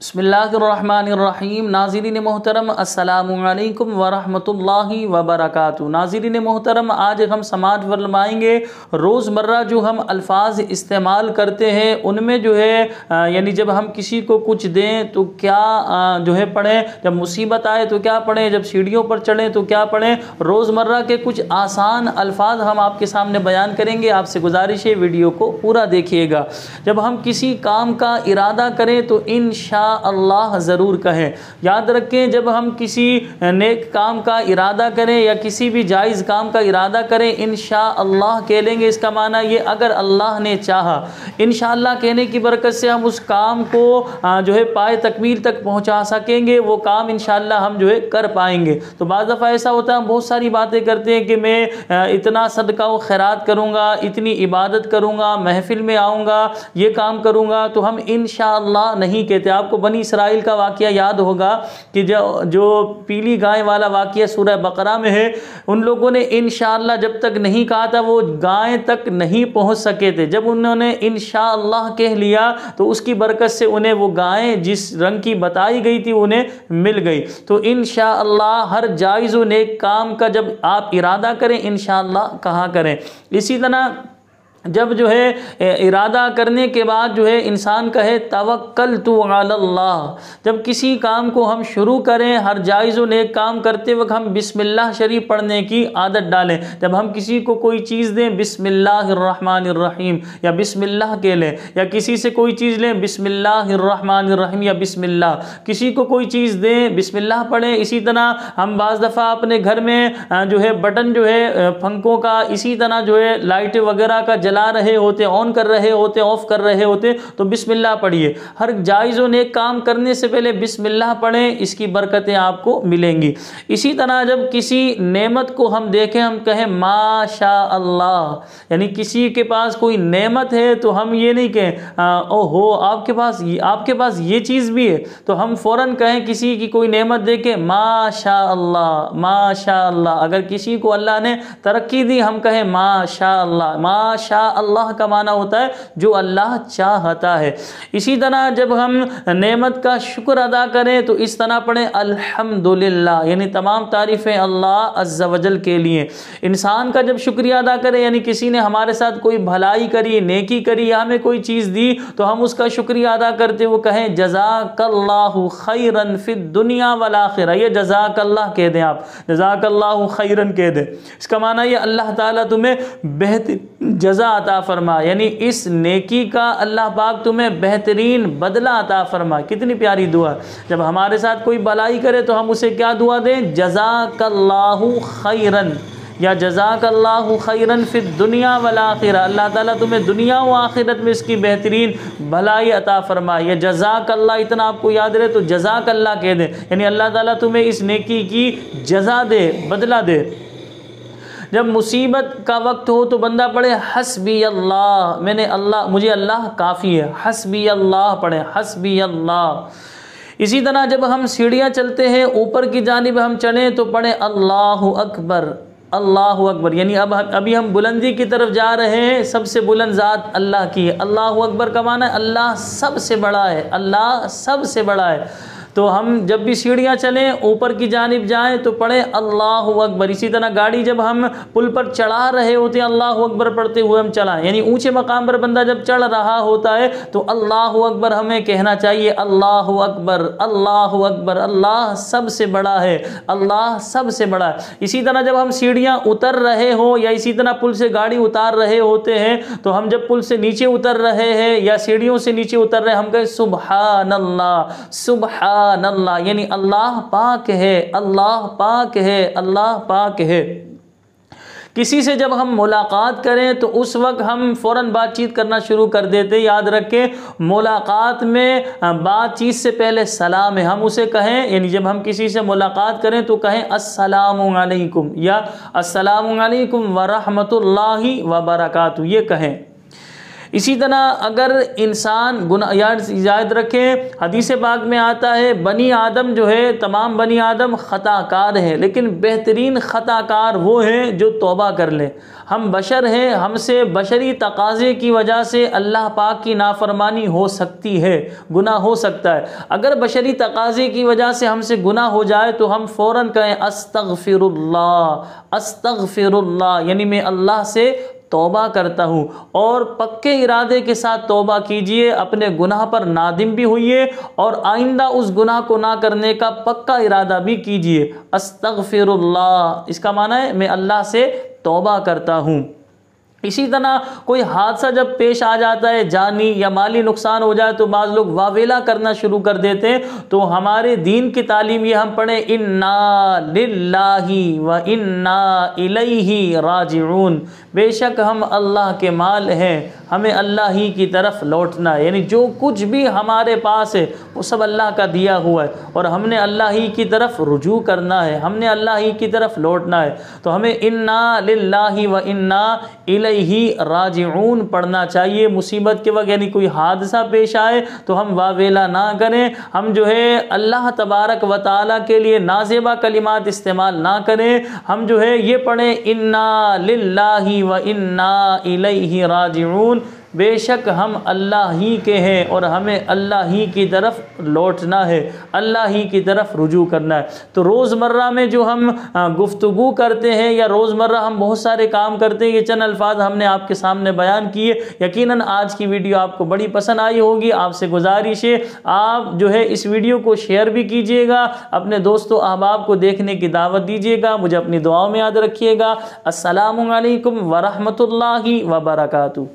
बिस्मिल्लाहिर्रहमानिर्रहीम। नाज़रीन मोहतरम अस्सलामु अलैकुम वरहमतुल्लाहि वबरकातुहू। नाज़रीन मोहतरम, आज हम समाअत फरमाएंगे रोज़मर्रा जो हम अल्फाज इस्तेमाल करते हैं उनमें जो है यानी जब हम किसी को कुछ दें तो क्या जो है पढ़ें, जब मुसीबत आए तो क्या पढ़ें, जब सीढ़ियों पर चढ़ें तो क्या पढ़ें। रोज़मर्रा के कुछ आसान अल्फाज हम आपके सामने बयान करेंगे। आपसे गुजारिश है वीडियो को पूरा देखिएगा। जब हम किसी काम का इरादा करें तो इंशाअल्लाह ज़रूर कहें। याद रखें, जब हम किसी नेक काम का इरादा करें या किसी भी जायज़ काम का इरादा करें इंशाअल्लाह कह लेंगे। इसका माना ये अगर अल्लाह ने चाहा, इंशाअल्लाह कहने की बरकत से हम उस काम को जो है पाए तकमील तक पहुंचा सकेंगे। वो काम इंशाअल्लाह हम जो है कर पाएंगे। तो बाज़ दफ़ा ऐसा होता है हम बहुत सारी बातें करते हैं कि मैं इतना सदका व खैरात करूँगा, इतनी इबादत करूँगा, महफिल में आऊँगा, ये काम करूँगा, तो हम इंशाअल्लाह नहीं कहते। आपको बनी इसराइल का वाक़या याद होगा कि जो पीली गाय वाला वाक़या सूरह बकरा में है, उन लोगों ने इंशाअल्लाह जब तक नहीं कहा था वो गाय तक नहीं पहुंच सके थे। जब उन्होंने इंशाअल्लाह कह लिया तो उसकी बरकत से उन्हें वो गाय जिस रंग की बताई गई थी उन्हें मिल गई। तो इंशाअल्लाह हर जायज़ व नेक काम का जब आप इरादा करें इंशाअल्लाह कहा करें। इसी तरह जब जो है इरादा करने के बाद जो है इंसान कहे तवक्कलतु अलल्लाह। जब किसी काम को हम शुरू करें, हर जायज़ व नेक काम करते वक्त हम बिस्मिल्लाह शरीफ पढ़ने की आदत डालें। जब हम किसी को कोई चीज़ दें बिस्मिल्लाहिर्रहमानिर्रहीम या बिस्मिल्लाह कह लें, या किसी से कोई चीज़ लें बिस्मिल्लाहिर्रहमानिर्रहीम या बिस्मिल्लाह, किसी को कोई चीज़ दें बिस्मिल्लाह पढ़ें। इसी तरह हम बाज़ दफ़ा अपने घर में जो है बटन जो है पंखों का, इसी तरह जो है लाइट वगैरह का ला रहे होते, ऑन कर रहे होते, ऑफ कर रहे होते, तो बिस्मिल्लाह पढ़िए। हर जायज़ व नेक काम करने से पहले बिस्मिल्लाह पढ़ें, इसकी बरकतें आपको मिलेंगी। इसी तरह जब किसी नेमत को हम देखें हम कहें माशा अल्लाह। यानी किसी के पास कोई नेमत है तो हम ये नहीं कहें ओहो आपके पास ये चीज़ भी है, तो हम फ़ौरन कहें किसी की कोई नेमत देखें माशा अल्लाह, माशा अल्लाह। अगर किसी को अल्लाह ने तरक्की दी हम कहें माशा अल्लाह। माशा अल्लाह का माना होता है जो अल्लाह चाहता है। इसी तरह जब हम नेमत का शुक्र अदा करें तो इस तरह पढ़ें अल्हम्दुलिल्लाह, यानी तमाम तारीफ़ें अल्लाह अज़्ज़ा वजल के लिए। इंसान का जब शुक्रिया अदा करें, यानी किसी ने हमारे साथ कोई भलाई करी, नेकी करी या हमें कोई चीज़ दी तो हम उसका शुक्रिया अदा करते वो कहें जज़ाकल्लाहु खैरन फिद दुनिया वल आखिरा। ये जज़ाकल्लाह कह दें, आप जज़ाकल्लाहु खैरन कह दें। इसका माना ये अल्लाह ताला तुम्हें बेहतर जज़ा अता फरमा, यानी इस नेकी का अल्लाह पाक तुम्हें बेहतरीन बदला अता फरमा। कितनी प्यारी दुआ। जब हमारे साथ कोई भलाई करे तो हम उसे क्या दुआ दें, जज़ाकल्लाहु खैरन या जज़ाकल्लाहु खैरन फिद दुनिया वल आखिरा। अल्लाह ताला तुम्हें दुनिया व आखिरत में इसकी बेहतरीन भलाई अता फरमाए। या जज़ाकल्लाह इतना आपको याद रहे तो जज़ाकल्लाह कह दें, यानी अल्लाह ताला तुम्हें इस नेकी की जज़ा दे, बदला दे। जब मुसीबत का वक्त हो तो बंदा पढ़े हस्बी अल्लाह, मुझे अल्लाह काफ़ी है। हस्बी अल्लाह पढ़े, हस्बी अल्लाह। इसी तरह जब हम सीढ़ियाँ चलते हैं ऊपर की जानिब हम चढ़ें तो पढ़े अल्लाहु अकबर, अल्लाहु अकबर। यानी अभी हम बुलंदी की तरफ जा रहे हैं, सबसे बुलंद ज़ात अल्लाह की है। अल्लाहु अकबर का माना है अल्लाह सबसे बड़ा है, अल्लाह सबसे बड़ा है। तो हम जब भी सीढ़ियाँ चलें ऊपर की जानिब जाएं तो पढ़े अल्लाहु अकबर। इसी तरह गाड़ी जब हम पुल पर चढ़ा रहे होते हैं अल्लाहु अकबर पढ़ते हुए हम चलाएं। यानी ऊंचे मकाम पर बंदा जब चढ़ रहा होता है तो अल्लाहु अकबर हमें कहना चाहिए। अल्लाहु अकबर, अल्लाहु अकबर, अल्लाह सबसे बड़ा है, अल्लाह सबसे बड़ा है। इसी तरह जब हम सीढ़ियाँ उतर रहे हो या इसी तरह पुल से गाड़ी उतार रहे होते हैं तो हम जब पुल से नीचे उतर रहे हैं या सीढ़ियों से नीचे उतर रहे हैं हम कहें सुबहानल्लाह, सुबहान अल्लाह, यानी अल्लाह पाक है, अल्लाह पाक है, अल्लाह पाक है। किसी से जब हम मुलाकात करें तो उस वक्त हम फ़ौरन बातचीत करना शुरू कर देते। याद रखें, मुलाकात में बातचीत से पहले सलाम है, हम उसे कहें। यानी जब हम किसी से मुलाकात करें तो कहें अस्सलामु अलैकुम या अस्सलामु अलैकुम व रहमतुल्लाहि व बरकातुहू, ये कहें। इसी तरह अगर इंसान गुनाह, याद रखें हदीस पाक में आता है बनी आदम जो है, तमाम बनी आदम ख़ताकार हैं, लेकिन बेहतरीन ख़ताकार वो हैं जो तौबा कर लें। हम बशर हैं, हमसे बशरी तकाज़े की वजह से अल्लाह पाक की नाफरमानी हो सकती है, गुनाह हो सकता है। अगर बशरी तकाज़े की वजह से हमसे गुनाह हो जाए तो हम फ़ौरन कहें अस्तग़फिरुल्लाह अस्तग़फिरुल्लाह, यानी मैं अल्लाह से तौबा करता हूँ। और पक्के इरादे के साथ तौबा कीजिए, अपने गुनाह पर नादिम भी हुइए और आइंदा उस गुनाह को ना करने का पक्का इरादा भी कीजिए। अस्तग़फिरुल्लाह इसका माना है मैं अल्लाह से तौबा करता हूँ। इसी तरह कोई हादसा जब पेश आ जाता है, जानी या माली नुकसान हो जाए, तो बाज़ लोग वावेला करना शुरू कर देते हैं। तो हमारे दीन की तालीम ये हम पढ़ें इन्ना लिल्लाही व इन्ना इलैहि राजिऊन, बेशक हम अल्लाह के माल हैं, हमें अल्लाह ही की तरफ लौटना है। यानी जो कुछ भी हमारे पास है वो सब अल्लाह का दिया हुआ है और हमने अल्लाह ही की तरफ रुजू करना है, हमने अल्लाह ही की तरफ लौटना है। तो हमें इन्ना लिल्लाही व इन्ना इलैहि राजिऊन पढ़ना चाहिए। मुसीबत के वक्त यानी कोई हादसा पेश आए तो हम वावेला ना करें, हम जो है अल्लाह तबारक व तआला के लिए नाज़ेबा कलिमात इस्तेमाल ना करें। हम जो है ये पढ़ें इन्ना लिल्लाही व इन्ना इलैहि राजिऊन, बेशक हम अल्लाह ही के हैं और हमें अल्लाह ही की तरफ लौटना है, अल्लाह ही की तरफ रुजू करना है। तो रोज़मर्रा में जो हम गुफ्तगू करते हैं या रोज़मर्रा हम बहुत सारे काम करते हैं, ये चंद अल्फाज हमने आपके सामने बयान किए। यकीनन आज की वीडियो आपको बड़ी पसंद आई होगी। आपसे गुजारिश है आप जो है इस वीडियो को शेयर भी कीजिएगा, अपने दोस्तों अहबाब को देखने की दावत दीजिएगा। मुझे अपनी दुआओं में याद रखिएगा। अस्सलामु अलैकुम व रहमतुल्लाहि व बरकातुहू।